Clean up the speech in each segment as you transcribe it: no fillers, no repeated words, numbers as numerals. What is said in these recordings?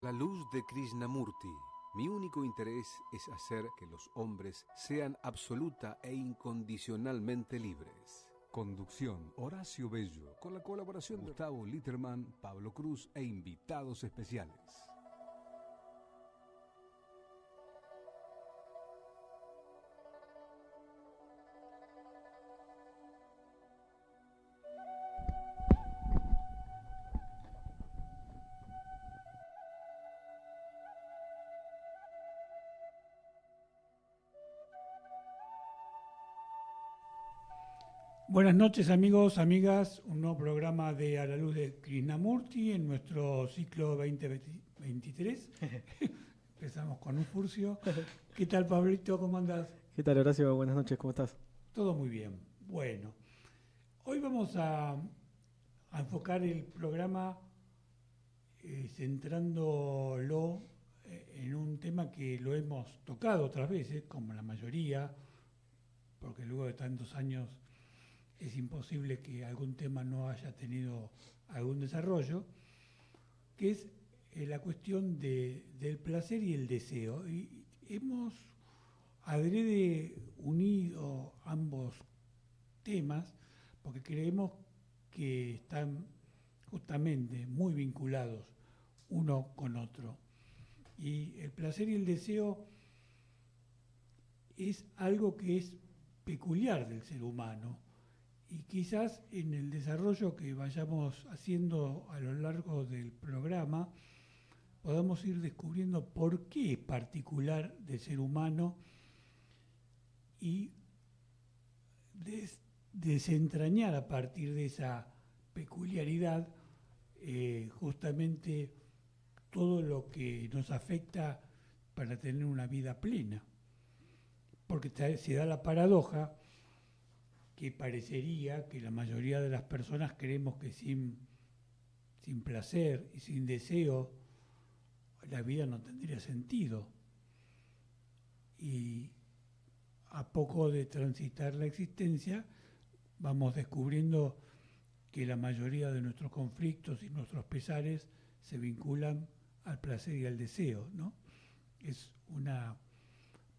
La luz de Krishnamurti. Mi único interés es hacer que los hombres sean absoluta e incondicionalmente libres. Conducción: Horacio Bello, con la colaboración de Gustavo Litterman, Pablo Cruz e invitados especiales. Buenas noches amigos, amigas, un nuevo programa de A la Luz de Krishnamurti en nuestro ciclo 2023. Empezamos con un furcio. ¿Qué tal, Pablito? ¿Cómo andás? ¿Qué tal, Horacio? Buenas noches, ¿cómo estás? Todo muy bien. Bueno, hoy vamos a enfocar el programa centrándolo en un tema que lo hemos tocado otras veces, como la mayoría, porque luego de tantos años es imposible que algún tema no haya tenido algún desarrollo, que es la cuestión del placer y el deseo. Y hemos adrede unido ambos temas porque creemos que están justamente muy vinculados uno con otro. Y el placer y el deseo es algo que es peculiar del ser humano. Y quizás en el desarrollo que vayamos haciendo a lo largo del programa podamos ir descubriendo por qué es particular del ser humano y desentrañar a partir de esa peculiaridad justamente todo lo que nos afecta para tener una vida plena. Porque se da la paradoja que parecería que la mayoría de las personas creemos que sin placer y sin deseo la vida no tendría sentido. Y a poco de transitar la existencia vamos descubriendo que la mayoría de nuestros conflictos y nuestros pesares se vinculan al placer y al deseo, ¿no? Es una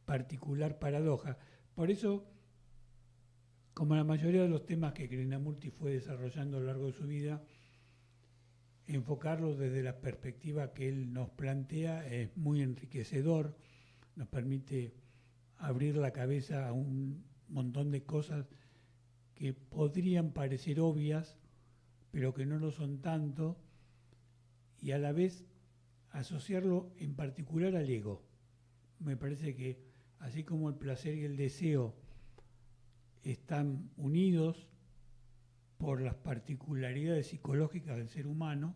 particular paradoja. Por eso, como la mayoría de los temas que Krishnamurti fue desarrollando a lo largo de su vida, enfocarlos desde la perspectiva que él nos plantea es muy enriquecedor, nos permite abrir la cabeza a un montón de cosas que podrían parecer obvias, pero que no lo son tanto, y a la vez asociarlo en particular al ego. Me parece que así como el placer y el deseo están unidos por las particularidades psicológicas del ser humano,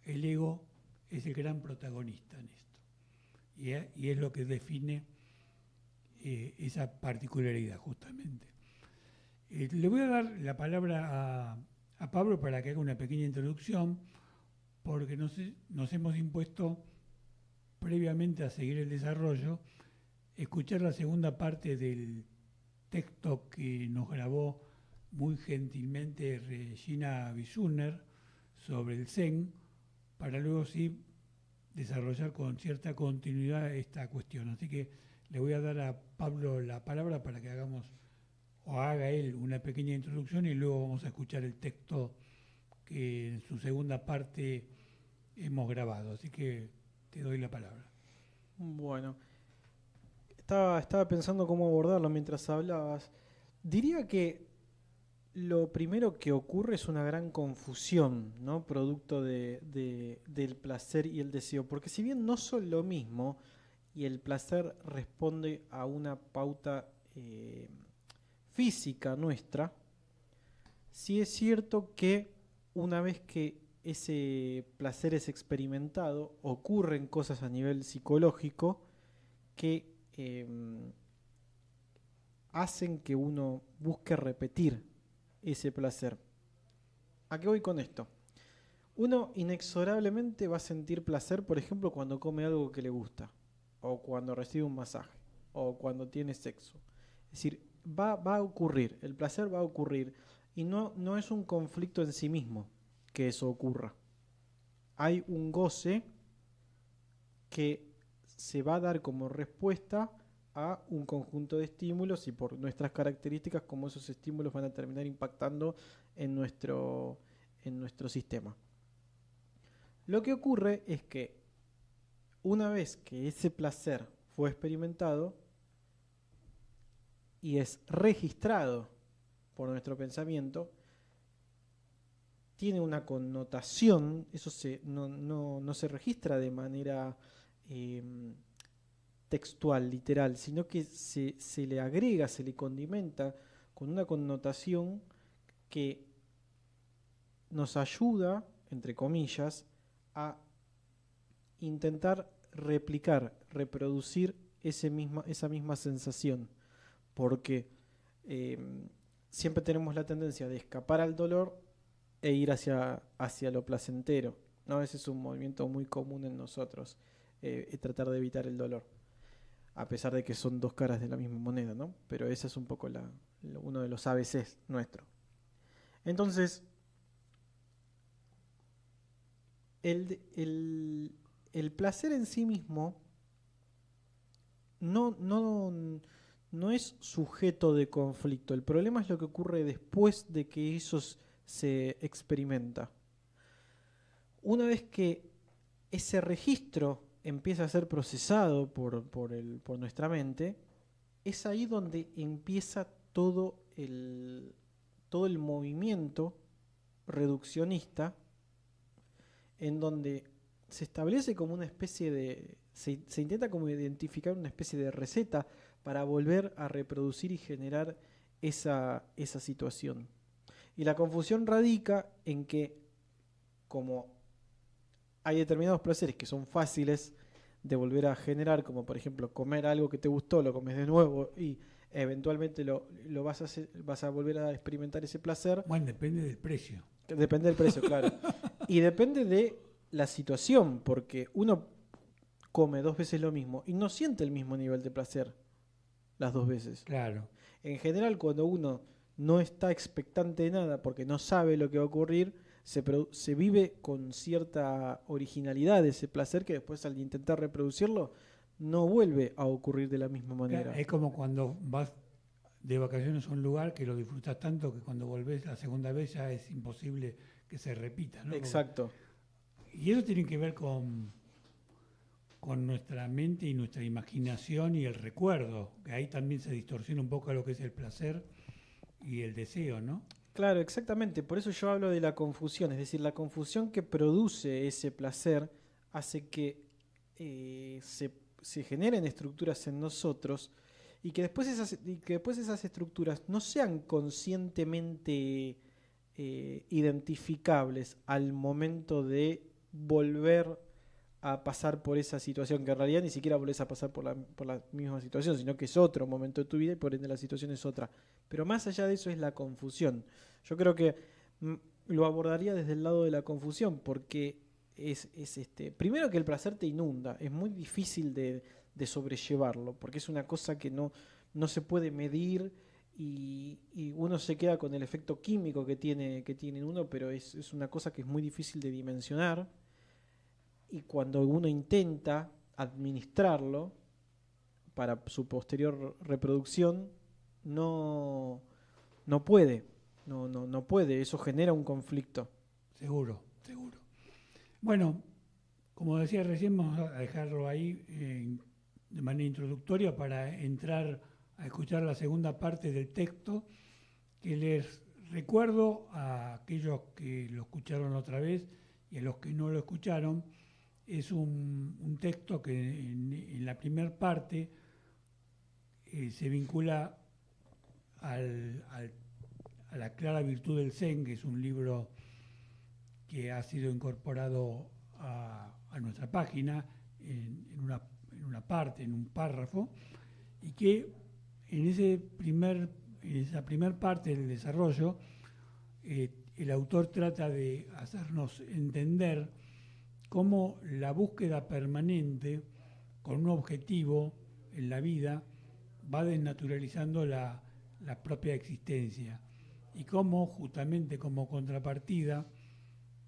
el ego es el gran protagonista en esto. Y es lo que define esa particularidad justamente. Le voy a dar la palabra a Pablo para que haga una pequeña introducción, porque nos hemos impuesto previamente a seguir el desarrollo, escuchar la segunda parte del texto que nos grabó muy gentilmente Regina Bisuner sobre el Zen, para luego sí desarrollar con cierta continuidad esta cuestión. Así que le voy a dar a Pablo la palabra para que hagamos o haga él una pequeña introducción y luego vamos a escuchar el texto que en su segunda parte hemos grabado. Así que te doy la palabra. Bueno, estaba pensando cómo abordarlo mientras hablabas. Diría que lo primero que ocurre es una gran confusión, ¿no? Producto del placer y el deseo. Porque si bien no son lo mismo y el placer responde a una pauta física nuestra, sí es cierto que una vez que ese placer es experimentado, ocurren cosas a nivel psicológico que hacen que uno busque repetir ese placer. ¿A qué voy con esto? Uno inexorablemente va a sentir placer, por ejemplo, cuando come algo que le gusta, o cuando recibe un masaje, o cuando tiene sexo. Es decir, va a ocurrir, el placer va a ocurrir, y no es un conflicto en sí mismo que eso ocurra. Hay un goce que se va a dar como respuesta a un conjunto de estímulos y por nuestras características cómo esos estímulos van a terminar impactando en nuestro sistema. Lo que ocurre es que una vez que ese placer fue experimentado y es registrado por nuestro pensamiento, tiene una connotación, eso no se registra de manera textual, literal, sino que se le agrega, se le condimenta con una connotación que nos ayuda, entre comillas, a intentar replicar, reproducir esa misma sensación, porque siempre tenemos la tendencia de escapar al dolor e ir hacia lo placentero, ¿no? Ese es un movimiento muy común en nosotros, tratar de evitar el dolor, a pesar de que son dos caras de la misma moneda, ¿no? Pero ese es un poco uno de los ABCs nuestro. Entonces, el placer en sí mismo no es sujeto de conflicto. El problema es lo que ocurre después de que eso se experimenta. Una vez que ese registro empieza a ser procesado por nuestra mente, es ahí donde empieza todo el movimiento reduccionista, en donde se establece como una especie de... Se intenta como identificar una especie de receta para volver a reproducir y generar esa situación. Y la confusión radica en que, como hay determinados placeres que son fáciles de volver a generar, como por ejemplo comer algo que te gustó, lo comes de nuevo y eventualmente vas a volver a experimentar ese placer. Bueno, depende del precio. Depende del precio, claro. Y depende de la situación, porque uno come 2 veces lo mismo y no siente el mismo nivel de placer las 2 veces. Claro. En general, cuando uno no está expectante de nada porque no sabe lo que va a ocurrir, se vive con cierta originalidad ese placer que después al intentar reproducirlo no vuelve a ocurrir de la misma manera. Claro, es como cuando vas de vacaciones a un lugar que lo disfrutas tanto que cuando volvés la segunda vez ya es imposible que se repita, ¿no? Exacto. Y eso tiene que ver con nuestra mente y nuestra imaginación y el recuerdo, que ahí también se distorsiona un poco lo que es el placer y el deseo, ¿no? Claro, exactamente. Por eso yo hablo de la confusión. Es decir, la confusión que produce ese placer hace que se generen estructuras en nosotros y que después esas estructuras no sean conscientemente identificables al momento de volver a pasar por esa situación, que en realidad ni siquiera volvés a pasar por la misma situación, sino que es otro momento de tu vida y por ende la situación es otra. Pero más allá de eso es la confusión. Yo creo que lo abordaría desde el lado de la confusión, porque es primero que el placer te inunda, es muy difícil de sobrellevarlo, porque es una cosa que no se puede medir y uno se queda con el efecto químico que tiene en uno, pero es una cosa que es muy difícil de dimensionar. Y cuando uno intenta administrarlo para su posterior reproducción, no puede. No puede. Eso genera un conflicto. Seguro. Bueno, como decía recién, vamos a dejarlo ahí de manera introductoria para entrar a escuchar la segunda parte del texto, que les recuerdo a aquellos que lo escucharon otra vez y a los que no lo escucharon. Es un texto que en la primera parte se vincula a la clara virtud del Zen, que es un libro que ha sido incorporado a nuestra página en una parte, en un párrafo, y que en esa primera parte del desarrollo el autor trata de hacernos entender cómo la búsqueda permanente con un objetivo en la vida va desnaturalizando la propia existencia y cómo justamente como contrapartida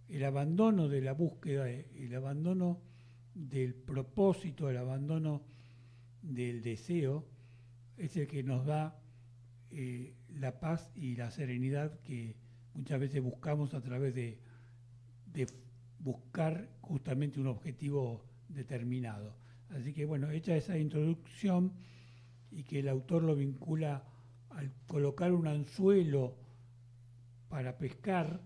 el abandono de la búsqueda, el abandono del propósito, el abandono del deseo, es el que nos da la paz y la serenidad que muchas veces buscamos a través de buscar justamente un objetivo determinado. Así que bueno, hecha esa introducción y que el autor lo vincula al colocar un anzuelo para pescar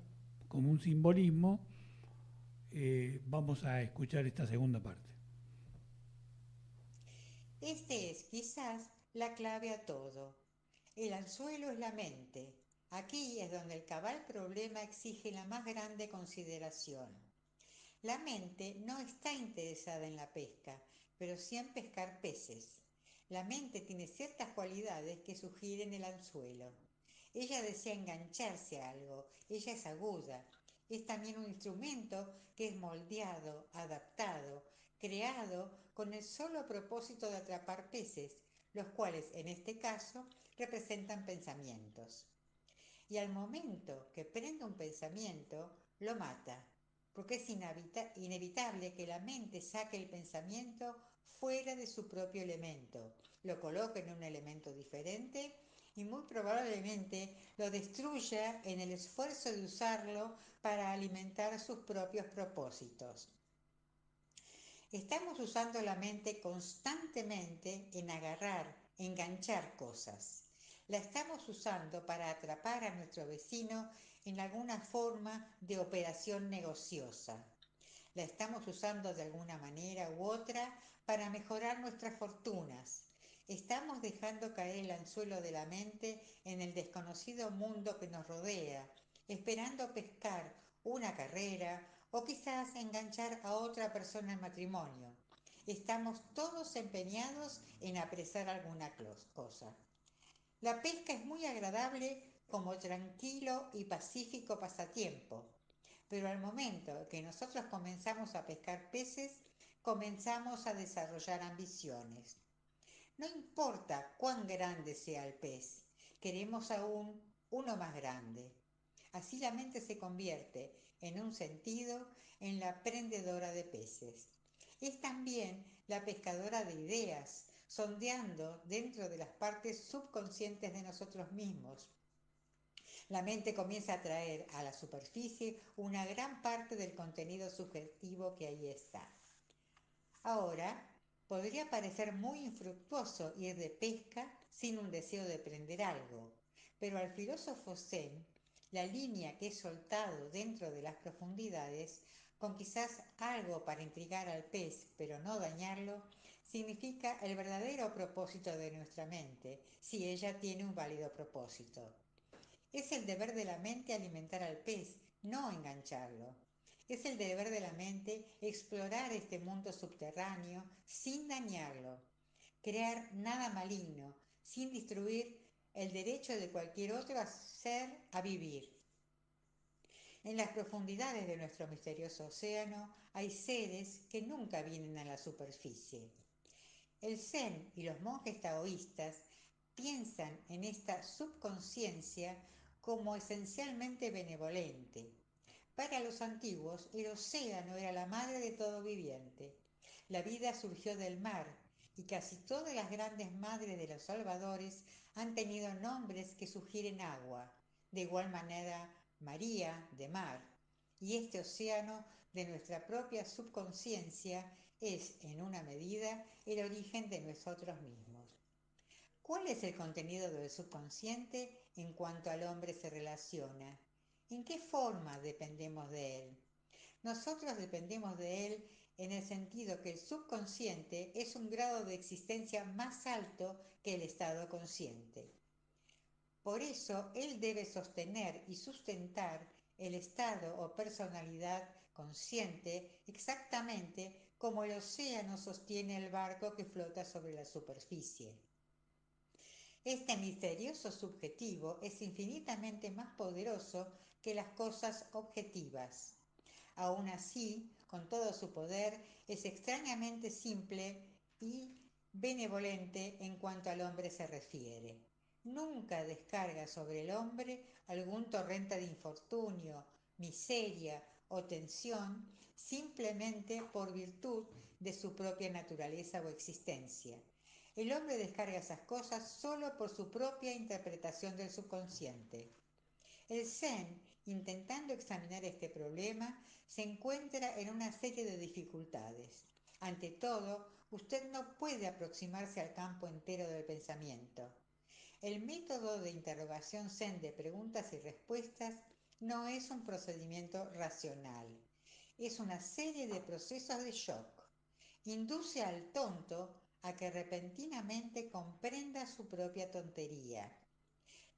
como un simbolismo, vamos a escuchar esta segunda parte. Este es quizás la clave a todo. El anzuelo es la mente. Aquí es donde el cabal problema exige la más grande consideración. La mente no está interesada en la pesca, pero sí en pescar peces. La mente tiene ciertas cualidades que sugieren el anzuelo. Ella desea engancharse a algo, ella es aguda. Es también un instrumento que es moldeado, adaptado, creado con el solo propósito de atrapar peces, los cuales en este caso representan pensamientos. Y al momento que prende un pensamiento, lo mata, porque es inevitable que la mente saque el pensamiento fuera de su propio elemento, lo coloque en un elemento diferente y muy probablemente lo destruya en el esfuerzo de usarlo para alimentar sus propios propósitos. Estamos usando la mente constantemente en agarrar, enganchar cosas. La estamos usando para atrapar a nuestro vecino en alguna forma de operación negociosa. La estamos usando de alguna manera u otra para mejorar nuestras fortunas. Estamos dejando caer el anzuelo de la mente en el desconocido mundo que nos rodea, esperando pescar una carrera o quizás enganchar a otra persona en matrimonio. Estamos todos empeñados en apresar alguna cosa. La pesca es muy agradable como tranquilo y pacífico pasatiempo, pero al momento que nosotros comenzamos a pescar peces, comenzamos a desarrollar ambiciones. No importa cuán grande sea el pez, queremos aún uno más grande. Así la mente se convierte, en un sentido, en la prendedora de peces. Es también la pescadora de ideas, sondeando dentro de las partes subconscientes de nosotros mismos. La mente comienza a traer a la superficie una gran parte del contenido subjetivo que ahí está. Ahora, podría parecer muy infructuoso ir de pesca sin un deseo de prender algo, pero al filósofo Zen, la línea que he soltado dentro de las profundidades, con quizás algo para intrigar al pez, pero no dañarlo, significa el verdadero propósito de nuestra mente, si ella tiene un válido propósito. Es el deber de la mente alimentar al pez, no engancharlo. Es el deber de la mente explorar este mundo subterráneo sin dañarlo, crear nada maligno, sin destruir el derecho de cualquier otro ser a vivir. En las profundidades de nuestro misterioso océano hay seres que nunca vienen a la superficie. El Zen y los monjes taoístas piensan en esta subconsciencia como esencialmente benevolente. Para los antiguos, el océano era la madre de todo viviente. La vida surgió del mar y casi todas las grandes madres de los salvadores han tenido nombres que sugieren agua. De igual manera, María, de mar. Y este océano de nuestra propia subconsciencia es, en una medida, el origen de nosotros mismos. ¿Cuál es el contenido del subconsciente en cuanto al hombre se relaciona? ¿En qué forma dependemos de él? Nosotros dependemos de él en el sentido que el subconsciente es un grado de existencia más alto que el estado consciente. Por eso, él debe sostener y sustentar el estado o personalidad consciente exactamente como el océano sostiene el barco que flota sobre la superficie. Este misterioso subjetivo es infinitamente más poderoso que las cosas objetivas. Aún así, con todo su poder, es extrañamente simple y benevolente en cuanto al hombre se refiere. Nunca descarga sobre el hombre algún torrente de infortunio, miseria o tensión simplemente por virtud de su propia naturaleza o existencia. El hombre descarga esas cosas solo por su propia interpretación del subconsciente. El Zen, intentando examinar este problema, se encuentra en una serie de dificultades. Ante todo, usted no puede aproximarse al campo entero del pensamiento. El método de interrogación Zen de preguntas y respuestas no es un procedimiento racional. Es una serie de procesos de shock. Induce al tonto a que repentinamente comprenda su propia tontería.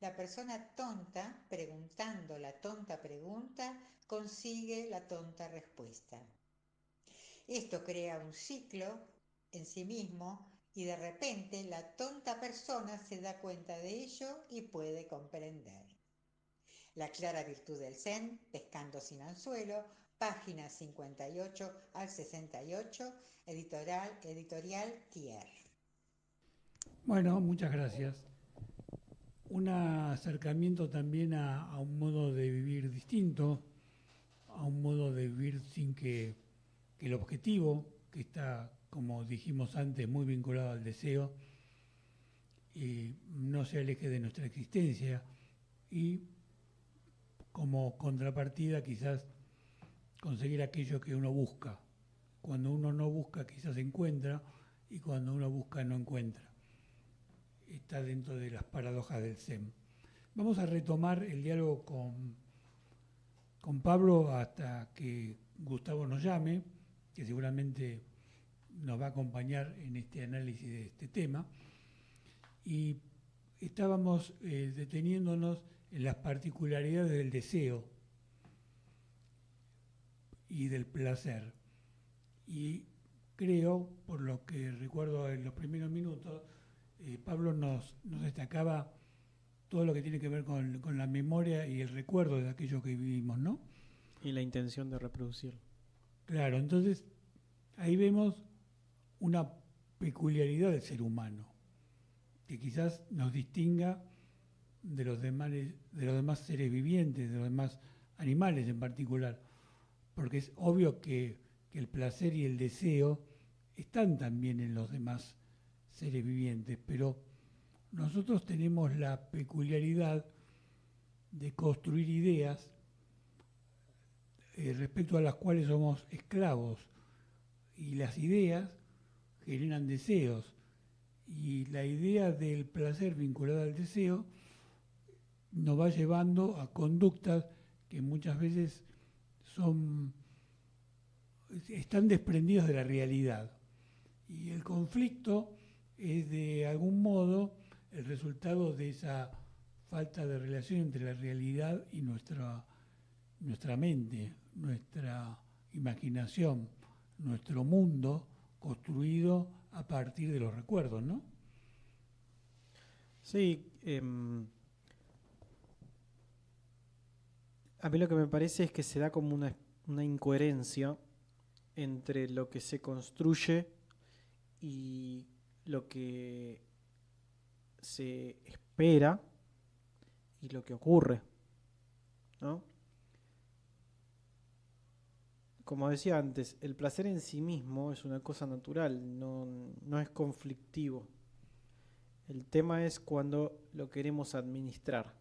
La persona tonta, preguntando la tonta pregunta, consigue la tonta respuesta. Esto crea un ciclo en sí mismo y de repente la tonta persona se da cuenta de ello y puede comprender. La clara virtud del Zen, Pescando sin anzuelo, páginas 58 al 68, editorial Thier. Bueno, muchas gracias. Un acercamiento también a un modo de vivir distinto, a un modo de vivir sin que el objetivo, que está, como dijimos antes, muy vinculado al deseo, no se aleje de nuestra existencia, y como contrapartida quizás conseguir aquello que uno busca. Cuando uno no busca quizás encuentra, y cuando uno busca no encuentra. Está dentro de las paradojas del Zen. Vamos a retomar el diálogo con Pablo hasta que Gustavo nos llame, que seguramente nos va a acompañar en este análisis de este tema. Y estábamos deteniéndonos en las particularidades del deseo y del placer. Y creo, por lo que recuerdo en los primeros minutos, Pablo nos destacaba todo lo que tiene que ver con la memoria y el recuerdo de aquello que vivimos, ¿no? Y la intención de reproducirlo. Claro, entonces ahí vemos una peculiaridad del ser humano que quizás nos distinga de los demás seres vivientes, de los demás animales en particular, porque es obvio que el placer y el deseo están también en los demás seres vivientes, pero nosotros tenemos la peculiaridad de construir ideas respecto a las cuales somos esclavos, y las ideas generan deseos, y la idea del placer vinculada al deseo nos va llevando a conductas que muchas veces están desprendidas de la realidad, y el conflicto es de algún modo el resultado de esa falta de relación entre la realidad y nuestra mente, nuestra imaginación, nuestro mundo construido a partir de los recuerdos, ¿no? Sí, a mí lo que me parece es que se da como una incoherencia entre lo que se construye y lo que se espera y lo que ocurre, ¿no? Como decía antes, el placer en sí mismo es una cosa natural, no es conflictivo. El tema es cuando lo queremos administrar,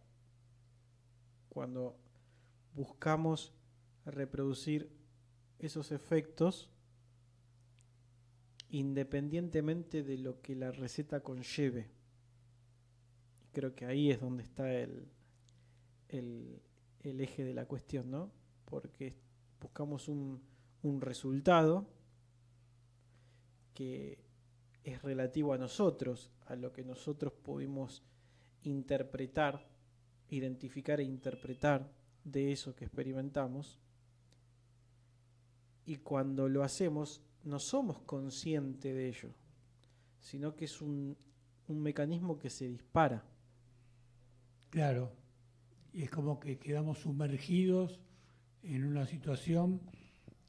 cuando buscamos reproducir esos efectos independientemente de lo que la receta conlleve. Creo que ahí es donde está el eje de la cuestión, ¿no? Porque buscamos un resultado que es relativo a nosotros, a lo que nosotros pudimos interpretar, identificar e interpretar de eso que experimentamos. Y cuando lo hacemos, no somos conscientes de ello, sino que es un mecanismo que se dispara. Claro, y es como que quedamos sumergidos en una situación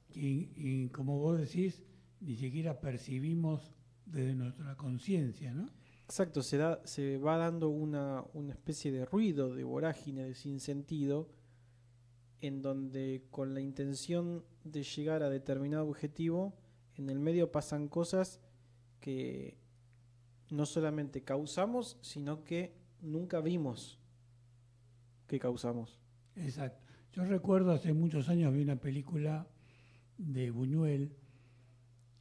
y como vos decís, ni siquiera percibimos desde nuestra conciencia, ¿no? Exacto, se va dando una especie de ruido, de vorágine, de sinsentido, en donde con la intención de llegar a determinado objetivo en el medio pasan cosas que no solamente causamos, sino que nunca vimos que causamos. Exacto. Yo recuerdo hace muchos años vi una película de Buñuel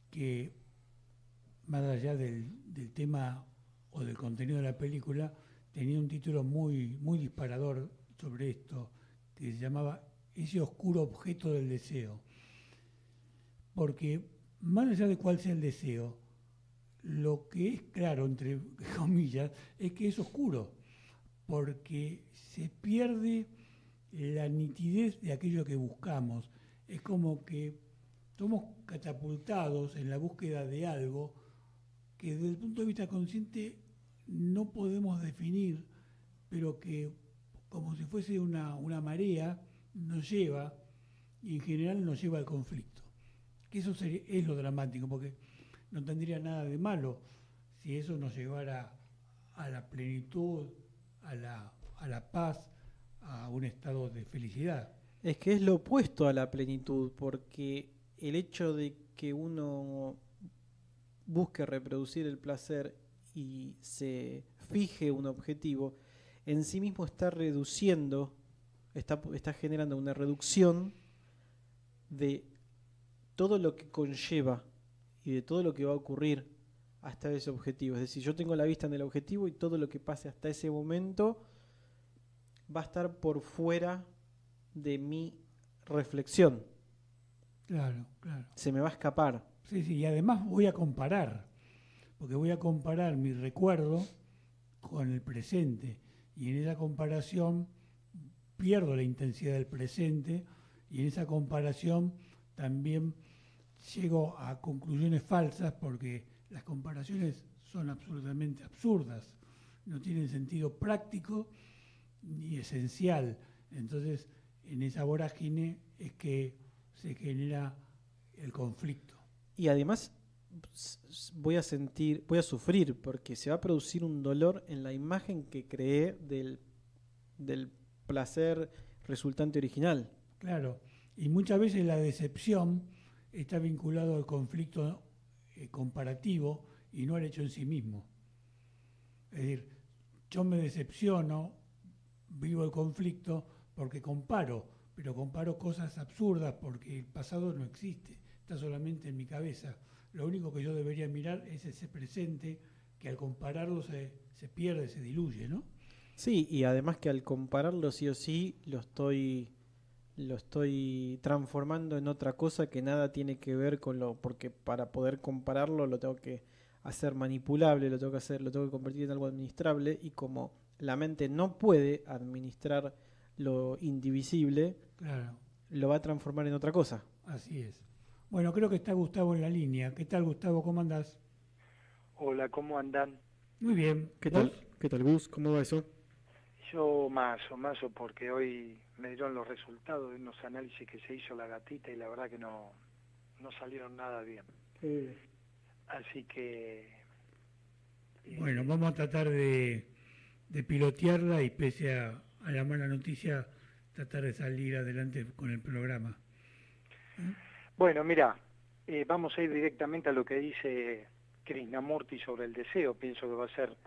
que, más allá del tema o del contenido de la película, tenía un título muy, muy disparador sobre esto, que se llamaba Ese oscuro objeto del deseo. Porque más allá de cuál sea el deseo, lo que es claro, entre comillas, es que es oscuro, porque se pierde la nitidez de aquello que buscamos. Es como que somos catapultados en la búsqueda de algo que desde el punto de vista consciente no podemos definir, pero que como si fuese una marea nos lleva, y en general nos lleva al conflicto. Que eso es lo dramático, porque no tendría nada de malo si eso nos llevara a la plenitud, a la paz, a un estado de felicidad. Es que es lo opuesto a la plenitud, porque el hecho de que uno busque reproducir el placer y se fije un objetivo, en sí mismo está reduciendo, está generando una reducción de todo lo que conlleva y de todo lo que va a ocurrir hasta ese objetivo. Es decir, yo tengo la vista en el objetivo y todo lo que pase hasta ese momento va a estar por fuera de mi reflexión. Claro, claro. Se me va a escapar. Sí, sí, y además voy a comparar, porque voy a comparar mi recuerdo con el presente, y en esa comparación pierdo la intensidad del presente, y en esa comparación también llego a conclusiones falsas, porque las comparaciones son absolutamente absurdas, no tienen sentido práctico ni esencial. Entonces, en esa vorágine es que se genera el conflicto. Y además voy a sufrir, porque se va a producir un dolor en la imagen que creé del placer resultante original. Claro, y muchas veces la decepción está vinculado al conflicto comparativo y no al hecho en sí mismo. Es decir, yo me decepciono, vivo el conflicto porque comparo, pero comparo cosas absurdas porque el pasado no existe, está solamente en mi cabeza. Lo único que yo debería mirar es ese presente que al compararlo se pierde, se diluye, ¿no? Sí, y además que al compararlo sí o sí lo estoy transformando en otra cosa que nada tiene que ver con porque para poder compararlo lo tengo que hacer manipulable, lo tengo que convertir en algo administrable, y como la mente no puede administrar lo indivisible, Claro, lo va a transformar en otra cosa. así es. Bueno, creo que está Gustavo en la línea. ¿Qué tal, Gustavo? ¿Cómo andás? Hola, ¿cómo andan? Muy bien. ¿Qué ¿Vos? tal? ¿Qué tal, Gus? ¿Cómo va eso? Yo mazo, porque hoy me dieron los resultados de unos análisis que se hizo la gatita y la verdad que no salieron nada bien. Así que... Bueno, vamos a tratar de pilotearla y pese a la mala noticia, tratar de salir adelante con el programa. Bueno, mira, vamos a ir directamente a lo que dice Krishnamurti sobre el deseo. Pienso que va a ser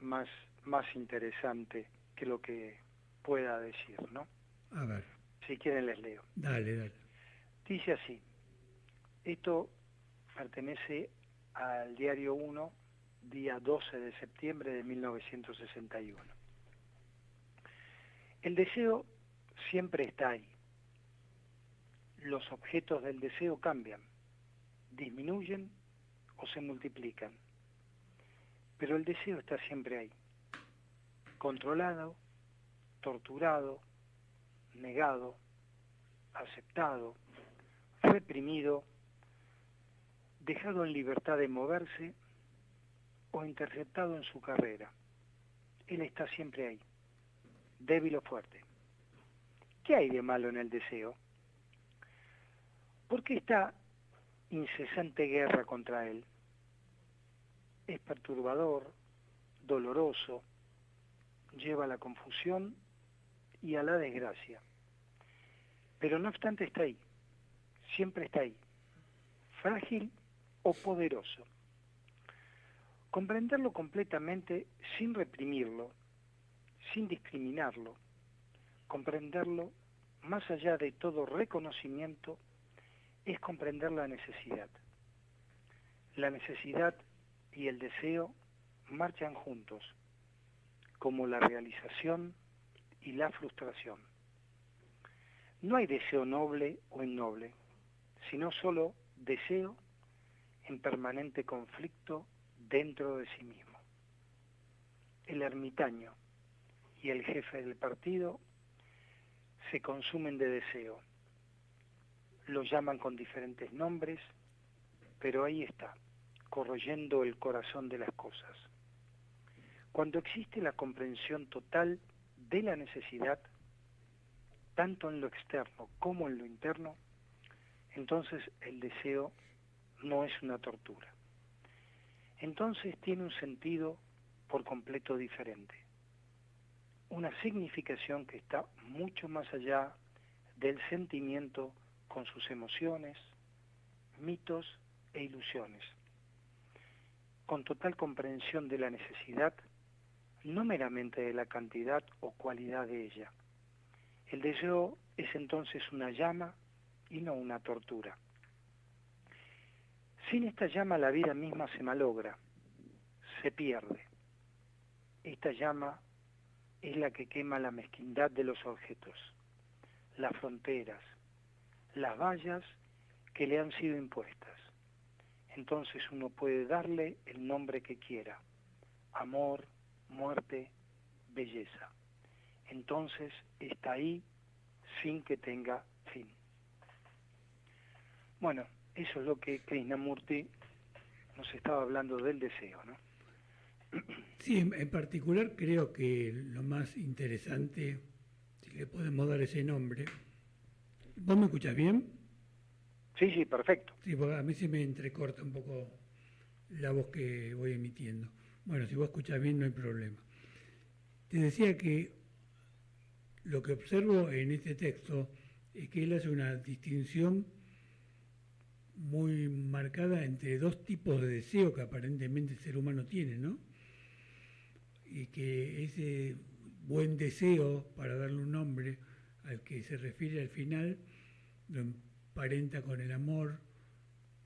más interesante que lo que pueda decir, ¿no? A ver. Si quieren les leo. Dale. Dice así, esto pertenece al diario 1, día 12 de septiembre de 1961. El deseo siempre está ahí. Los objetos del deseo cambian, disminuyen o se multiplican. Pero el deseo está siempre ahí, controlado, torturado, negado, aceptado, reprimido, dejado en libertad de moverse o interceptado en su carrera. Él está siempre ahí, débil o fuerte. ¿Qué hay de malo en el deseo? ¿Por qué esta incesante guerra contra él? Es perturbador, doloroso, lleva a la confusión y a la desgracia. Pero no obstante está ahí, siempre está ahí, frágil o poderoso. Comprenderlo completamente sin reprimirlo, sin discriminarlo, comprenderlo más allá de todo reconocimiento, es comprender la necesidad. La necesidad y el deseo marchan juntos, como la realización y la frustración. No hay deseo noble o innoble, sino solo deseo en permanente conflicto dentro de sí mismo. El ermitaño y el jefe del partido se consumen de deseo. Lo llaman con diferentes nombres, pero ahí está, corroyendo el corazón de las cosas. Cuando existe la comprensión total de la necesidad, tanto en lo externo como en lo interno, entonces el deseo no es una tortura. Entonces tiene un sentido por completo diferente, una significación que está mucho más allá del sentimiento con sus emociones, mitos e ilusiones. Con total comprensión de la necesidad, no meramente de la cantidad o cualidad de ella. El deseo es entonces una llama y no una tortura. Sin esta llama la vida misma se malogra, se pierde. Esta llama es la que quema la mezquindad de los objetos, las fronteras, las vallas que le han sido impuestas. Entonces uno puede darle el nombre que quiera, amor, muerte, belleza. Entonces está ahí sin que tenga fin. Bueno, eso es lo que Krishnamurti nos estaba hablando del deseo, ¿no? Sí, en particular creo que lo más interesante, si le podemos dar ese nombre. ¿Vos me escuchás bien? Sí, sí, perfecto. Sí, porque a mí se me entrecorta un poco la voz que voy emitiendo. Bueno, si vos escuchás bien no hay problema. Te decía que lo que observo en este texto es que él hace una distinción muy marcada entre dos tipos de deseo que aparentemente el ser humano tiene, ¿no? Y que ese buen deseo, para darle un nombre al que se refiere al final, lo emparenta con el amor,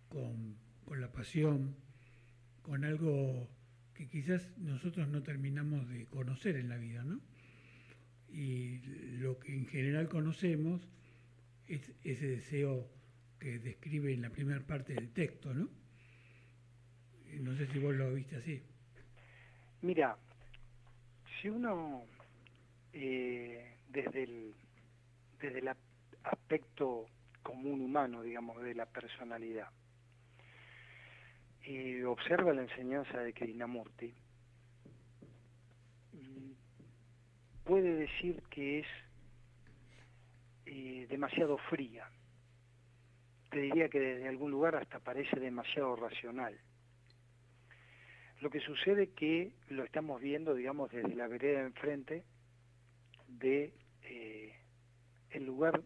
con la pasión, con algo que quizás nosotros no terminamos de conocer en la vida, ¿no? Y lo que en general conocemos es ese deseo que describe en la primera parte del texto, ¿no? No sé si vos lo viste así. Mira, si uno desde el aspecto común humano, digamos, de la personalidad, observa la enseñanza de Krishnamurti, puede decir que es demasiado fría. Te diría que desde algún lugar hasta parece demasiado racional. Lo que sucede que lo estamos viendo, digamos, desde la vereda de enfrente de el lugar,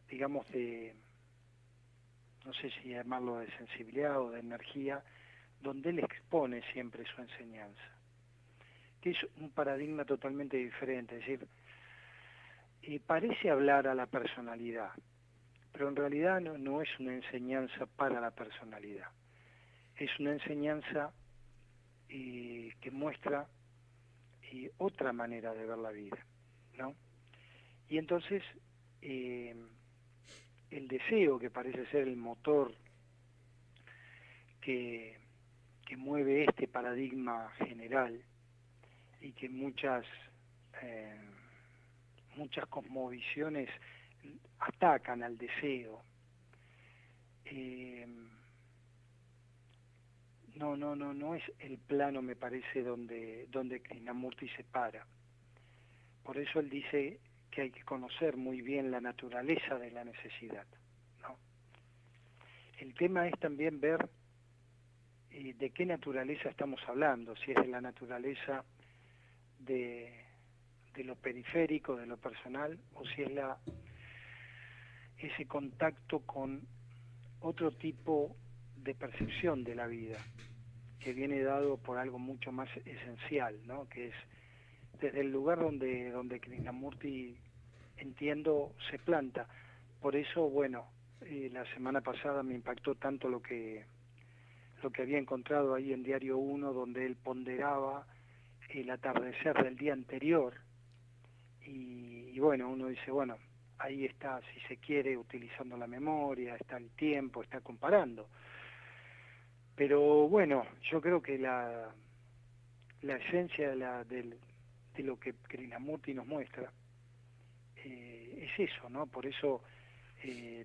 digamos, de, no sé si llamarlo de sensibilidad o de energía, donde él expone siempre su enseñanza, que es un paradigma totalmente diferente, es decir, parece hablar a la personalidad, pero en realidad no es una enseñanza para la personalidad, es una enseñanza que muestra otra manera de ver la vida, ¿no? Y entonces el deseo, que parece ser el motor que mueve este paradigma general y que muchas cosmovisiones atacan al deseo, no es el plano, me parece, donde Krishnamurti se para. Por eso él dice que hay que conocer muy bien la naturaleza de la necesidad, ¿no? El tema es también ver de qué naturaleza estamos hablando, si es de la naturaleza de lo periférico, de lo personal, o si es ese contacto con otro tipo de percepción de la vida, que viene dado por algo mucho más esencial, ¿no? Que es desde el lugar donde Krishnamurti, entiendo, se planta. Por eso, bueno, la semana pasada me impactó tanto lo que había encontrado ahí en Diario 1, donde él ponderaba el atardecer del día anterior, y bueno, uno dice, bueno, ahí está, si se quiere, utilizando la memoria, está el tiempo, está comparando. Pero bueno, yo creo que la esencia de lo que Krishnamurti nos muestra es eso, ¿no? Por eso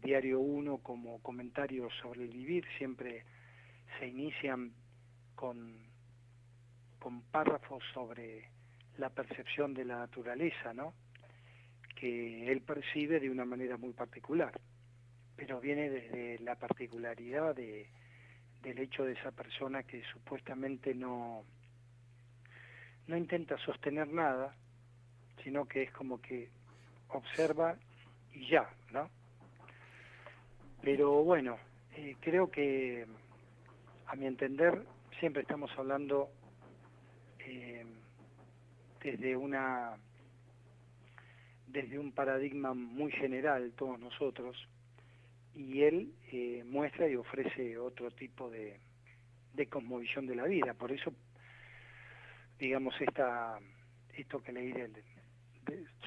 Diario 1, como comentarios sobre el vivir, siempre se inician con párrafos sobre la percepción de la naturaleza, ¿no? Que él percibe de una manera muy particular, pero viene desde la particularidad del hecho de esa persona que supuestamente no intenta sostener nada, sino que es como que observa y ya, ¿no? Pero bueno, creo que, a mi entender, siempre estamos hablando desde un paradigma muy general, todos nosotros, y él muestra y ofrece otro tipo de cosmovisión de la vida. Por eso, digamos, esto que leí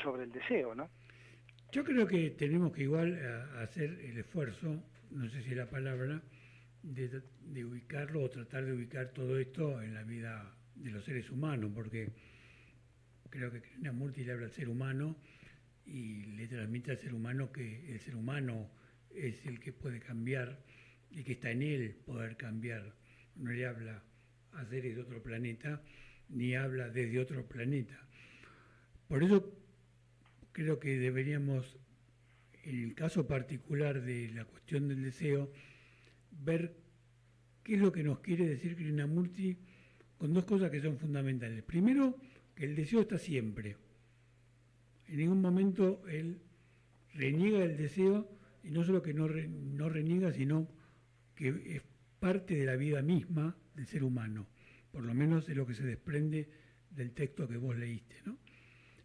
sobre el deseo, ¿no? Yo creo que tenemos que igual hacer el esfuerzo, no sé si es la palabra, de ubicarlo o tratar de ubicar todo esto en la vida de los seres humanos, porque creo que Krishnamurti le habla al ser humano y le transmite al ser humano que el ser humano es el que puede cambiar y que está en él poder cambiar. No le habla a seres de otro planeta, ni habla desde otro planeta. Por eso creo que deberíamos, en el caso particular de la cuestión del deseo, ver qué es lo que nos quiere decir Krishnamurti con dos cosas que son fundamentales. Primero, que el deseo está siempre. En ningún momento él reniega del deseo, y no solo que no reniega, sino que es parte de la vida misma del ser humano. Por lo menos es lo que se desprende del texto que vos leíste, ¿no?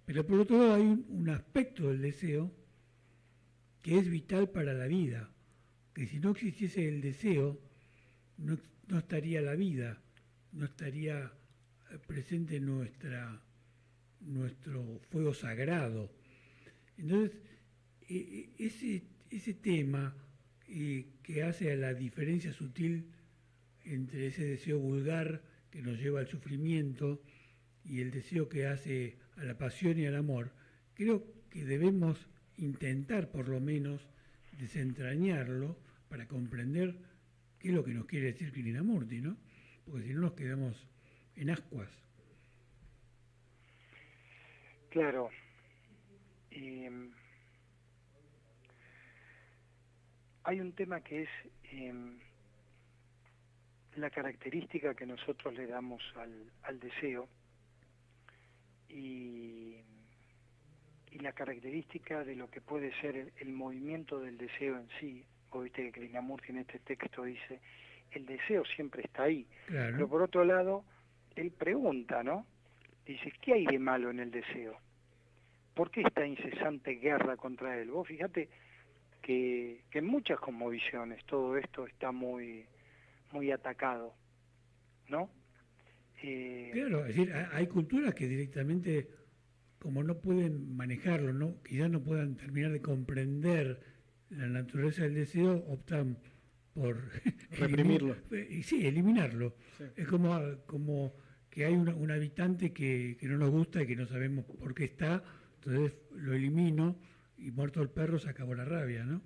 Pero por otro lado hay un aspecto del deseo que es vital para la vida, que si no existiese el deseo, no estaría la vida, no estaría presente nuestro fuego sagrado. Entonces, ese tema que hace a la diferencia sutil entre ese deseo vulgar que nos lleva al sufrimiento y el deseo que hace a la pasión y al amor, creo que debemos intentar por lo menos desentrañarlo para comprender qué es lo que nos quiere decir Krishnamurti, ¿no? Porque si no nos quedamos en ascuas. Claro. Hay un tema que es la característica que nosotros le damos al deseo y la característica de lo que puede ser el movimiento del deseo en sí. Vos viste que Krishnamurti en este texto dice, el deseo siempre está ahí. Claro. Pero por otro lado, él pregunta, ¿no? Dice, ¿qué hay de malo en el deseo? ¿Por qué esta incesante guerra contra él? Vos fíjate que en muchas cosmovisiones todo esto está muy, muy atacado, ¿no? Claro, es decir, hay culturas que directamente, como no pueden manejarlo, ¿no? Quizás no puedan terminar de comprender la naturaleza del deseo, optan por reprimirlo. Sí, eliminarlo. Sí. Es como que hay un habitante que no nos gusta y que no sabemos por qué está, entonces lo elimino y muerto el perro se acabó la rabia, ¿no?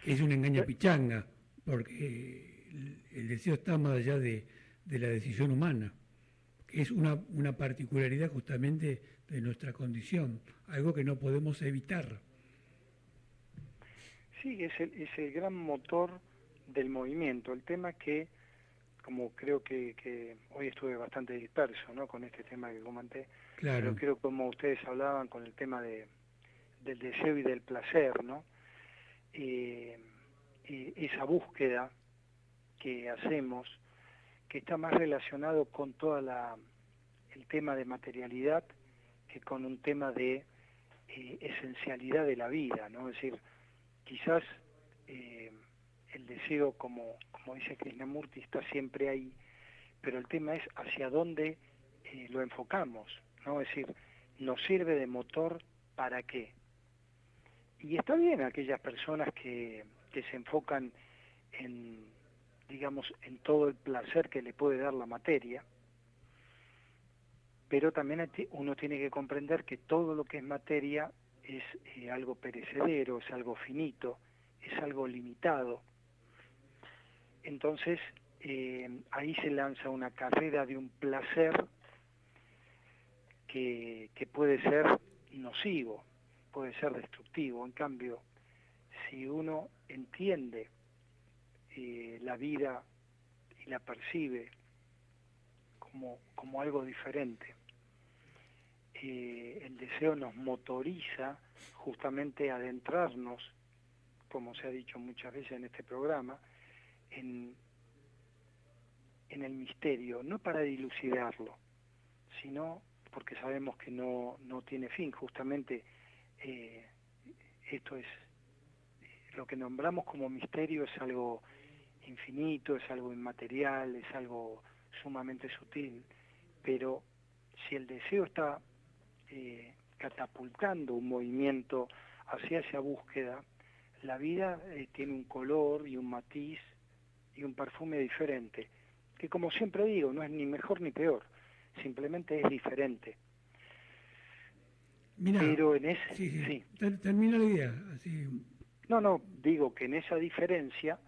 Es una engaña pichanga, porque el deseo está más allá de la decisión humana. Es una particularidad justamente de nuestra condición, algo que no podemos evitar. Sí, es el gran motor del movimiento. El tema es que, como creo que hoy estuve bastante disperso, ¿no?, con este tema que comenté, claro. Pero creo como ustedes hablaban con el tema del deseo y del placer, ¿no? Esa búsqueda que hacemos, que está más relacionado con el tema de materialidad que con un tema de esencialidad de la vida, ¿no? Es decir, quizás el deseo, como dice Krishnamurti, está siempre ahí, pero el tema es hacia dónde lo enfocamos, ¿no? Es decir, ¿nos sirve de motor para qué? Y está bien aquellas personas que se enfocan en, digamos, en todo el placer que le puede dar la materia, pero también uno tiene que comprender que todo lo que es materia es algo perecedero, es algo finito, es algo limitado. Entonces, ahí se lanza una carrera de un placer que puede ser nocivo, puede ser destructivo. En cambio, si uno entiende la vida y la percibe como algo diferente, el deseo nos motoriza justamente a adentrarnos, como se ha dicho muchas veces en este programa, en el misterio, no para dilucidarlo, sino porque sabemos que no tiene fin. Justamente esto es, lo que nombramos como misterio es algo infinito, es algo inmaterial, es algo sumamente sutil, pero si el deseo está catapultando un movimiento hacia esa búsqueda, la vida tiene un color y un matiz y un perfume diferente, que como siempre digo, no es ni mejor ni peor, simplemente es diferente. Mirá, pero en ese... Sí. Termina la idea. Así. No, digo que en esa diferencia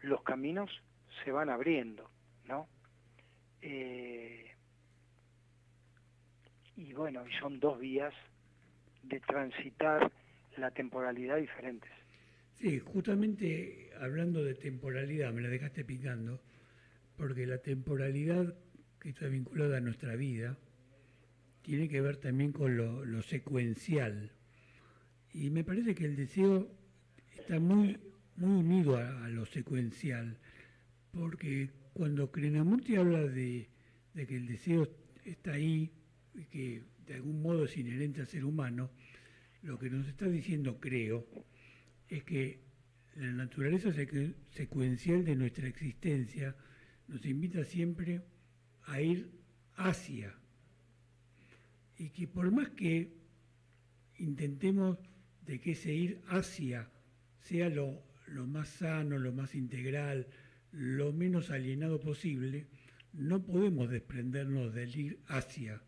los caminos se van abriendo, ¿no? Y bueno, y son dos vías de transitar la temporalidad diferentes. Sí, justamente hablando de temporalidad, me la dejaste picando, porque la temporalidad que está vinculada a nuestra vida tiene que ver también con lo secuencial. Y me parece que el deseo está muy unido a lo secuencial, porque cuando Krishnamurti habla de que el deseo está ahí y que de algún modo es inherente al ser humano, lo que nos está diciendo, creo, es que la naturaleza secuencial de nuestra existencia nos invita siempre a ir hacia, y que por más que intentemos de que ese ir hacia sea lo más sano, lo más integral, lo menos alienado posible, no podemos desprendernos del ir hacia,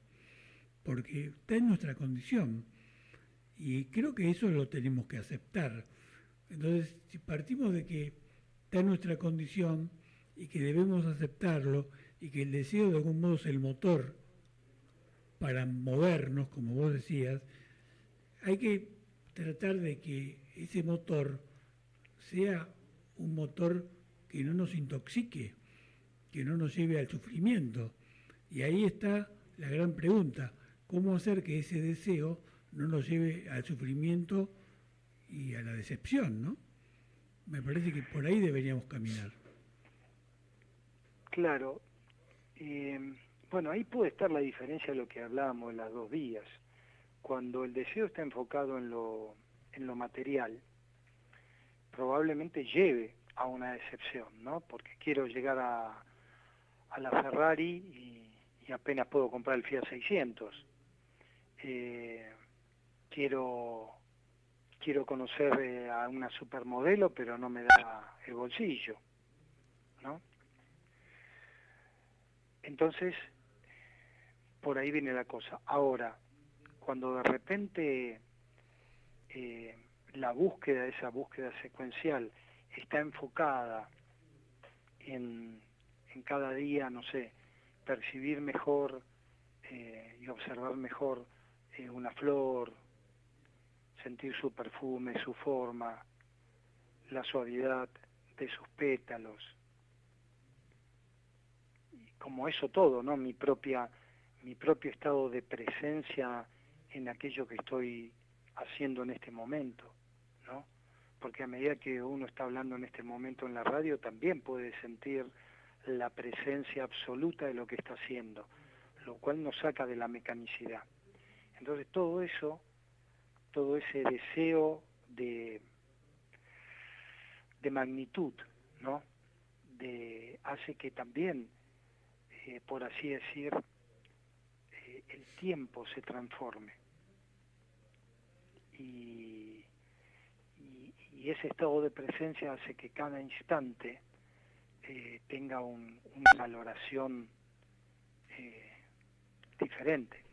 porque está en nuestra condición, y creo que eso lo tenemos que aceptar. Entonces, si partimos de que está en nuestra condición y que debemos aceptarlo, y que el deseo de algún modo es el motor para movernos, como vos decías, hay que tratar de que ese motor sea un motor que no nos intoxique, que no nos lleve al sufrimiento. Y ahí está la gran pregunta, ¿cómo hacer que ese deseo no nos lleve al sufrimiento y a la decepción, ¿no? Me parece que por ahí deberíamos caminar. Claro. Bueno, ahí puede estar la diferencia de lo que hablábamos en las dos vías. Cuando el deseo está enfocado en lo material, probablemente lleve a una decepción, ¿no? Porque quiero llegar a la Ferrari y apenas puedo comprar el Fiat 600. Quiero conocer a una supermodelo, pero no me da el bolsillo, ¿no? Entonces, por ahí viene la cosa. Ahora, cuando de repente esa búsqueda secuencial está enfocada en cada día, no sé, percibir mejor y observar mejor una flor, sentir su perfume, su forma, la suavidad de sus pétalos, y como eso todo, ¿no? Mi propio estado de presencia en aquello que estoy haciendo en este momento, ¿no? porque a medida que uno está hablando en este momento en la radio, también puede sentir la presencia absoluta de lo que está haciendo, lo cual nos saca de la mecanicidad. Entonces todo eso, todo ese deseo de magnitud, ¿no? Hace que también, por así decir, el tiempo se transforme. Y ese estado de presencia hace que cada instante tenga una valoración diferente,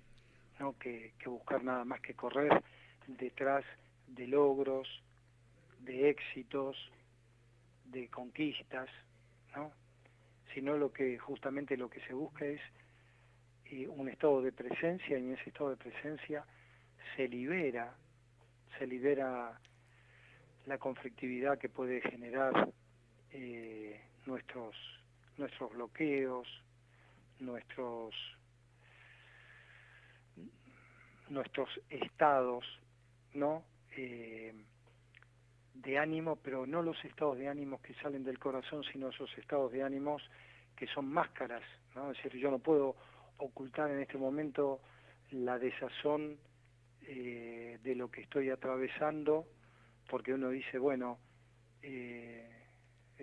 ¿no? Que buscar nada más que correr detrás de logros, de éxitos, de conquistas, ¿no? Sino justamente lo que se busca es un estado de presencia, y en ese estado de presencia se libera la conflictividad que puede generar nuestros bloqueos, nuestros estados, ¿no? De ánimo, pero no los estados de ánimos que salen del corazón, sino esos estados de ánimos que son máscaras, ¿no? Es decir, yo no puedo ocultar en este momento la desazón de lo que estoy atravesando, porque uno dice, bueno,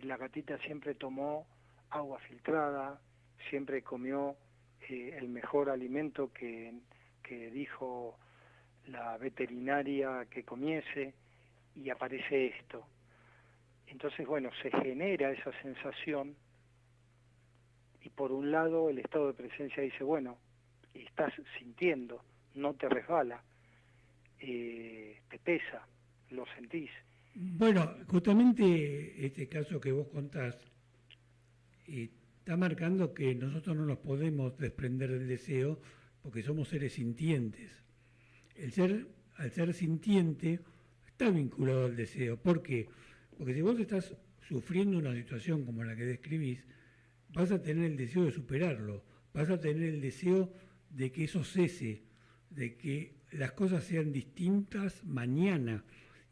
la gatita siempre tomó agua filtrada, siempre comió el mejor alimento que dijo la veterinaria que comiese, y aparece esto. Entonces, bueno, se genera esa sensación, y por un lado el estado de presencia dice, bueno, estás sintiendo, no te resbala, te pesa, lo sentís. Bueno, justamente este caso que vos contás está marcando que nosotros no nos podemos desprender del deseo porque somos seres sintientes. Al ser sintiente, está vinculado al deseo. ¿Por qué? Porque si vos estás sufriendo una situación como la que describís, vas a tener el deseo de superarlo, vas a tener el deseo de que eso cese, de que las cosas sean distintas mañana.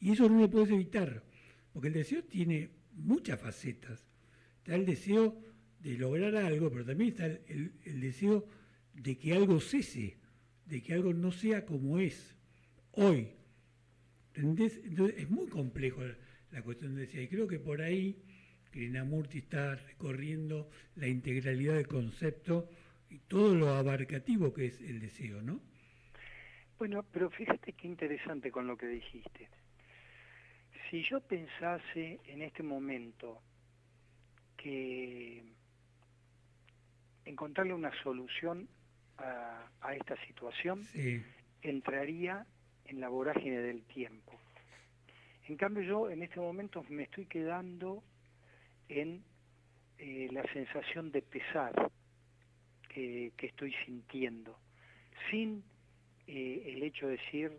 Y eso no lo puedes evitar, porque el deseo tiene muchas facetas. Está el deseo de lograr algo, pero también está el deseo de que algo cese, de que algo no sea como es hoy. ¿Entendés? Entonces es muy complejo la cuestión del deseo. Y creo que por ahí Krishnamurti está recorriendo la integralidad del concepto y todo lo abarcativo que es el deseo, ¿no? Bueno, pero fíjate qué interesante con lo que dijiste. Si yo pensase en este momento que encontrarle una solución a esta situación, sí, entraría en la vorágine del tiempo. En cambio, yo en este momento me estoy quedando en la sensación de pesar que estoy sintiendo, sin el hecho de decir,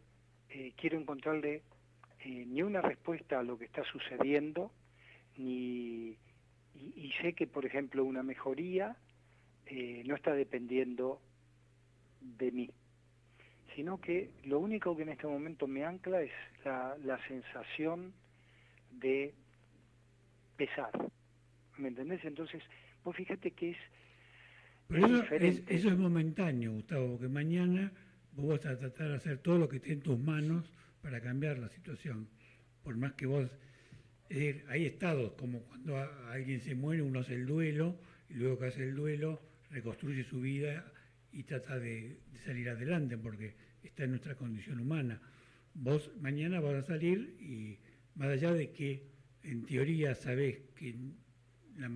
quiero encontrarle ni una respuesta a lo que está sucediendo, y sé que, por ejemplo, una mejoría no está dependiendo de mí, sino que lo único que en este momento me ancla es la sensación de pesar. ¿Me entendés? Entonces, vos fíjate que es diferente. Eso es momentáneo, Gustavo, porque mañana vos vas a tratar de hacer todo lo que esté en tus manos para cambiar la situación. Por más que vos... Es decir, hay estados, como cuando alguien se muere, uno hace el duelo, y luego que hace el duelo, reconstruye su vida y trata de salir adelante, porque está en nuestra condición humana. Vos mañana vas a salir y, más allá de que en teoría sabés que la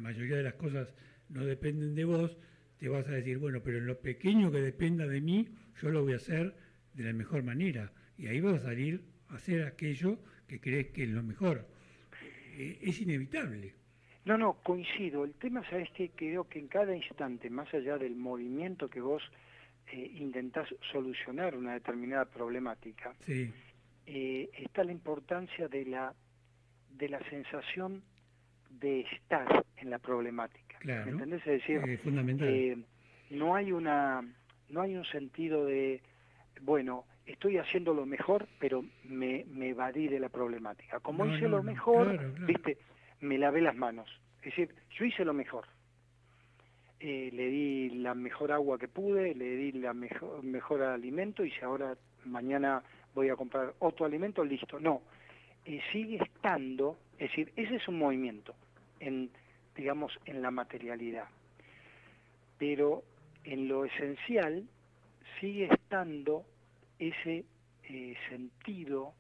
mayoría de las cosas no dependen de vos, te vas a decir, bueno, pero en lo pequeño que dependa de mí, yo lo voy a hacer de la mejor manera. Y ahí vas a salir a hacer aquello que crees que es lo mejor. Es inevitable. No, coincido. El tema, ¿sabes qué? Creo que en cada instante, más allá del movimiento que vos intentás solucionar una determinada problemática, sí, está la importancia de la sensación de estar en la problemática. Claro, ¿me entendés? Es decir, fundamental. no hay un sentido de, bueno, estoy haciendo lo mejor, pero me evadí de la problemática. Como hice lo mejor, claro. ¿viste? Me lavé las manos. Es decir, yo hice lo mejor. Le di la mejor agua que pude, le di la mejor alimento, y si ahora mañana voy a comprar otro alimento, listo. No, sigue estando, es decir, ese es un movimiento, digamos, en la materialidad. Pero en lo esencial sigue estando ese sentido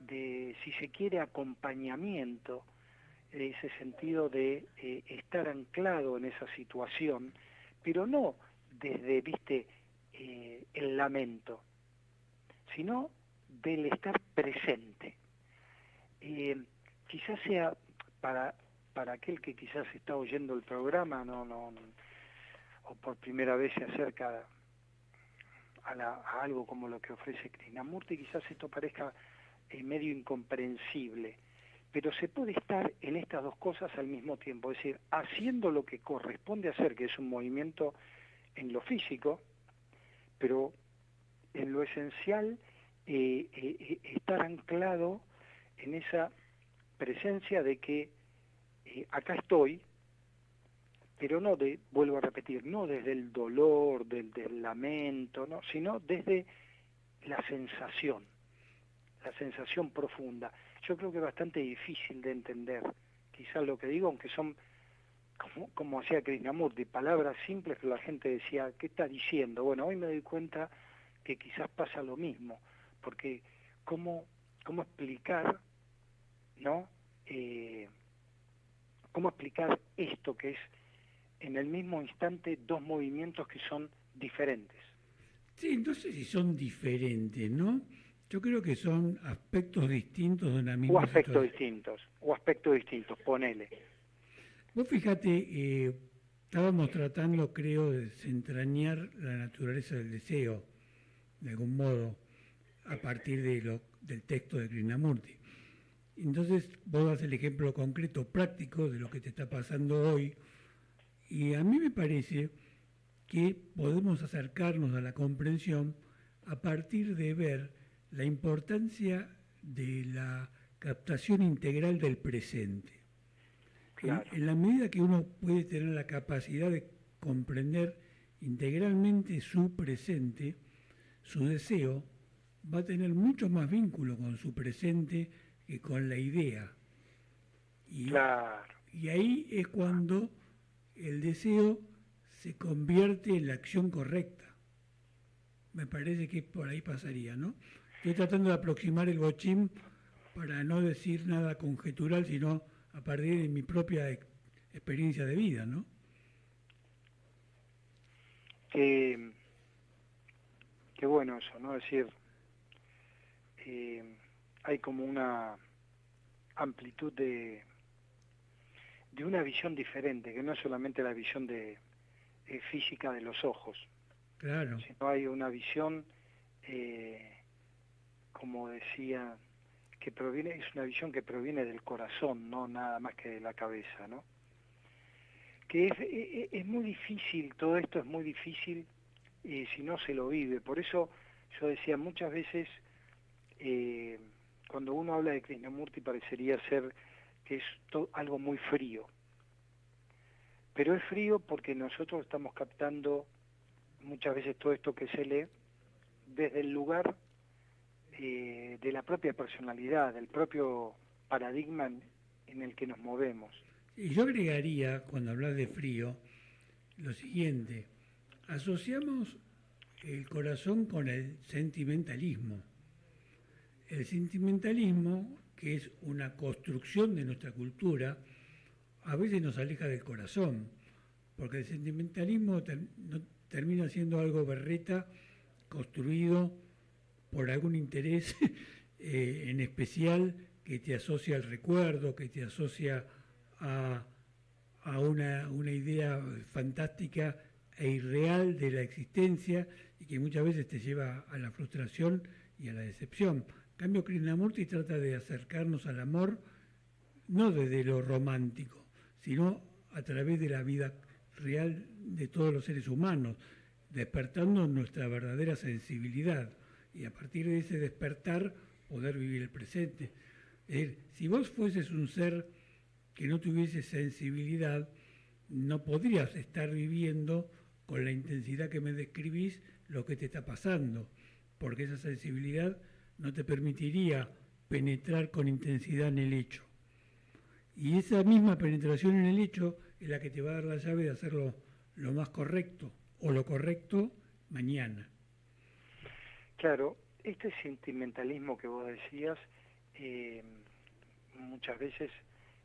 de, si se quiere, acompañamiento, ese sentido de estar anclado en esa situación, pero no desde, viste, el lamento, sino del estar presente. Quizás sea para aquel que quizás está oyendo el programa, o por primera vez se acerca a algo como lo que ofrece Krishnamurti, quizás esto parezca medio incomprensible, pero se puede estar en estas dos cosas al mismo tiempo, es decir, haciendo lo que corresponde hacer, que es un movimiento en lo físico, pero en lo esencial estar anclado en esa presencia de que acá estoy, pero no vuelvo a repetir, no desde el dolor, del lamento, no, sino desde la sensación profunda. Yo creo que es bastante difícil de entender, quizás lo que digo, aunque son, como hacía Krishnamurti, palabras simples que la gente decía, ¿qué está diciendo? Bueno, hoy me doy cuenta que quizás pasa lo mismo, porque ¿cómo explicar, ¿no? ¿Cómo explicar esto que es en el mismo instante dos movimientos que son diferentes? Sí, no sé si son diferentes, ¿no? Yo creo que son aspectos distintos de una misma situación. O aspectos distintos, ponele. Vos fíjate, estábamos tratando, creo, de desentrañar la naturaleza del deseo, de algún modo, a partir del texto de Krishnamurti. Entonces, vos das el ejemplo concreto, práctico, de lo que te está pasando hoy, y a mí me parece que podemos acercarnos a la comprensión a partir de ver la importancia de la captación integral del presente. Claro. En la medida que uno puede tener la capacidad de comprender integralmente su presente, su deseo va a tener mucho más vínculo con su presente que con la idea. Claro. Y ahí es cuando el deseo se convierte en la acción correcta. Me parece que por ahí pasaría, ¿no? Estoy tratando de aproximar el bochín para no decir nada conjetural, sino a partir de mi propia experiencia de vida, ¿no? Qué bueno eso, ¿no? Es decir, hay como una amplitud de una visión diferente, que no es solamente la visión física de los ojos, claro, sino hay una visión, como decía, es una visión que proviene del corazón, no nada más que de la cabeza, ¿no? Que es muy difícil, todo esto es muy difícil si no se lo vive. Por eso yo decía muchas veces, cuando uno habla de Krishnamurti parecería ser que es algo muy frío. Pero es frío porque nosotros estamos captando muchas veces todo esto que se lee desde el lugar de la propia personalidad, del propio paradigma en el que nos movemos. Y yo agregaría, cuando hablas de frío, lo siguiente: asociamos el corazón con el sentimentalismo. El sentimentalismo, que es una construcción de nuestra cultura, a veces nos aleja del corazón, porque el sentimentalismo termina siendo algo berreta, construido por algún interés en especial que te asocia al recuerdo, que te asocia a una idea fantástica e irreal de la existencia y que muchas veces te lleva a la frustración y a la decepción. En cambio, Krishnamurti trata de acercarnos al amor no desde lo romántico, sino a través de la vida real de todos los seres humanos, despertando nuestra verdadera sensibilidad. y a partir de ese despertar poder vivir el presente. Es decir, si vos fueses un ser que no tuviese sensibilidad, no podrías estar viviendo con la intensidad que me describís lo que te está pasando, porque esa sensibilidad no te permitiría penetrar con intensidad en el hecho. Y esa misma penetración en el hecho es la que te va a dar la llave de hacerlo lo más correcto o lo correcto mañana. Claro, este sentimentalismo que vos decías muchas veces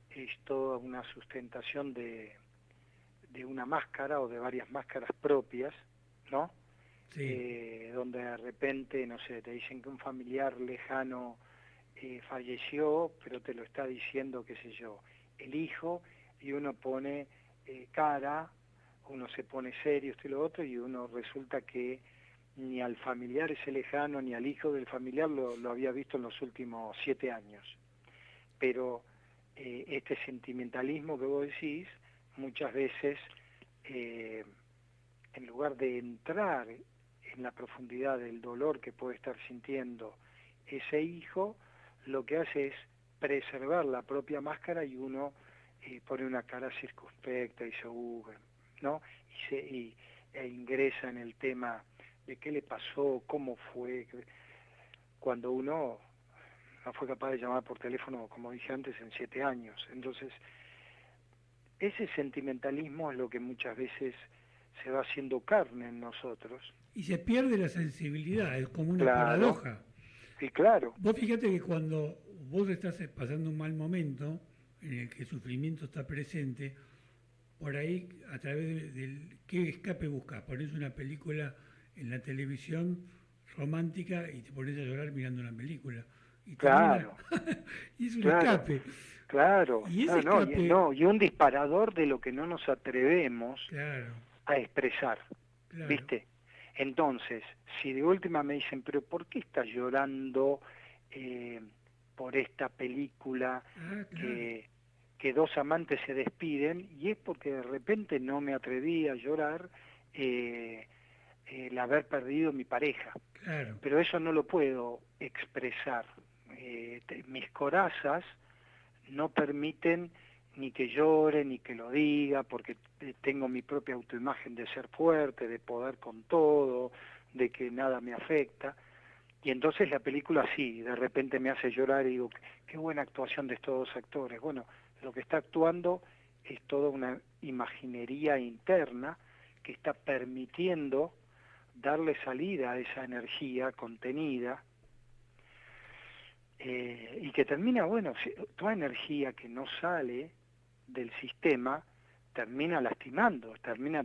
es toda una sustentación de una máscara o de varias máscaras propias, ¿no? Sí. Donde de repente, no sé, te dicen que un familiar lejano falleció, pero te lo está diciendo, qué sé yo, el hijo, y uno pone cara, uno se pone serio, esto y lo otro, y uno resulta que ni al familiar ese lejano, ni al hijo del familiar lo había visto en los últimos 7 años. Pero este sentimentalismo que vos decís, muchas veces, en lugar de entrar en la profundidad del dolor que puede estar sintiendo ese hijo, lo que hace es preservar la propia máscara y uno pone una cara circunspecta y segura, ¿no? E ingresa en el tema de qué le pasó, cómo fue, cuando uno no fue capaz de llamar por teléfono, como dije antes, en 7 años. Entonces, ese sentimentalismo es lo que muchas veces se va haciendo carne en nosotros. Y se pierde la sensibilidad, es como una Claro, paradoja. Sí, claro. Vos fíjate que cuando vos estás pasando un mal momento, en el que el sufrimiento está presente, por ahí, a través del ¿qué escape buscas? Pones una película en la televisión romántica y te pones a llorar mirando una película. Y Claro. Y es un claro, escape. Claro. Y ese No, escape... y un disparador de lo que no nos atrevemos Claro, a expresar, claro. ¿viste? Entonces, si de última me dicen, pero ¿por qué estás llorando por esta película Claro. que dos amantes se despiden? Y es porque de repente no me atreví a llorar el haber perdido mi pareja. Claro. Pero eso no lo puedo expresar. Mis corazas no permiten ni que llore, ni que lo diga, porque tengo mi propia autoimagen de ser fuerte, de poder con todo, de que nada me afecta. Y entonces la película sí, de repente me hace llorar y digo, qué buena actuación de estos dos actores. Bueno, lo que está actuando es toda una imaginería interna que está permitiendo darle salida a esa energía contenida y que termina, bueno, toda energía que no sale del sistema termina lastimando, termina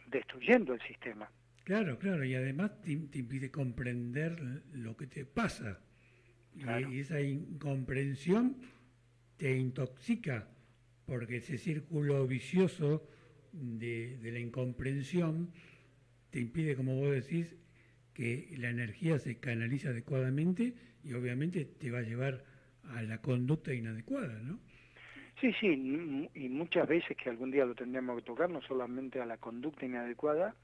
destruyendo el sistema. Claro, claro, y además te impide comprender lo que te pasa. Claro. Y esa incomprensión te intoxica, porque ese círculo vicioso de la incomprensión te impide, como vos decís, que la energía se canalice adecuadamente y obviamente te va a llevar a la conducta inadecuada, ¿no? Sí, y muchas veces que algún día lo tendríamos que tocar, no solamente a la conducta inadecuada,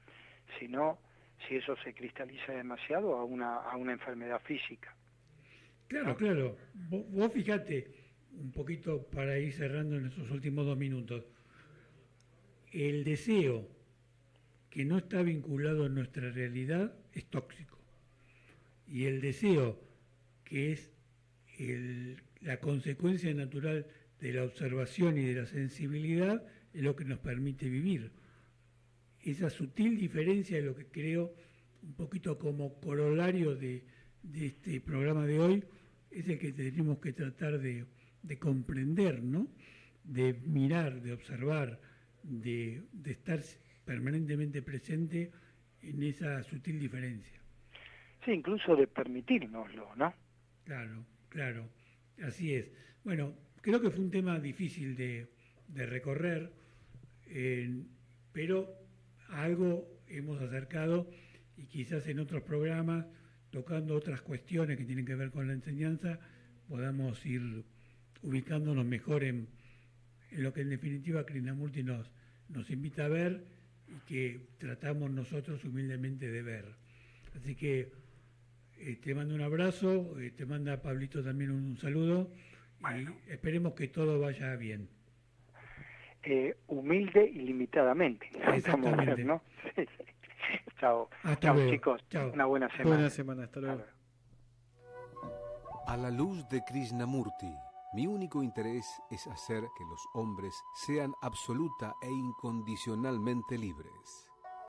sino si eso se cristaliza demasiado a una enfermedad física. Claro, ¿no? claro. Vos fijate, un poquito para ir cerrando en esos últimos 2 minutos, el deseo que no está vinculado a nuestra realidad es tóxico. Y el deseo que es la consecuencia natural de la observación y de la sensibilidad es lo que nos permite vivir. Esa sutil diferencia es lo que creo un poquito como corolario de este programa de hoy, es el que tenemos que tratar de comprender, ¿no? De mirar, de observar, de estar permanentemente presente en esa sutil diferencia. Sí, incluso de permitírnoslo, ¿no? Claro, claro, así es. Bueno, creo que fue un tema difícil de recorrer, pero algo hemos acercado y quizás en otros programas, tocando otras cuestiones que tienen que ver con la enseñanza, podamos ir ubicándonos mejor en lo que en definitiva Krishnamurti nos invita a ver y que tratamos nosotros humildemente de ver. Así que te mando un abrazo, te manda Pablito también un saludo, Bueno. y esperemos que todo vaya bien. Humilde y limitadamente. Exactamente. ¿No? Chao. Hasta Chao, luego. chicos. Chao. Una buena semana. Buena semana, hasta luego. A la luz de Krishnamurti, mi único interés es hacer que los hombres sean absoluta e incondicionalmente libres.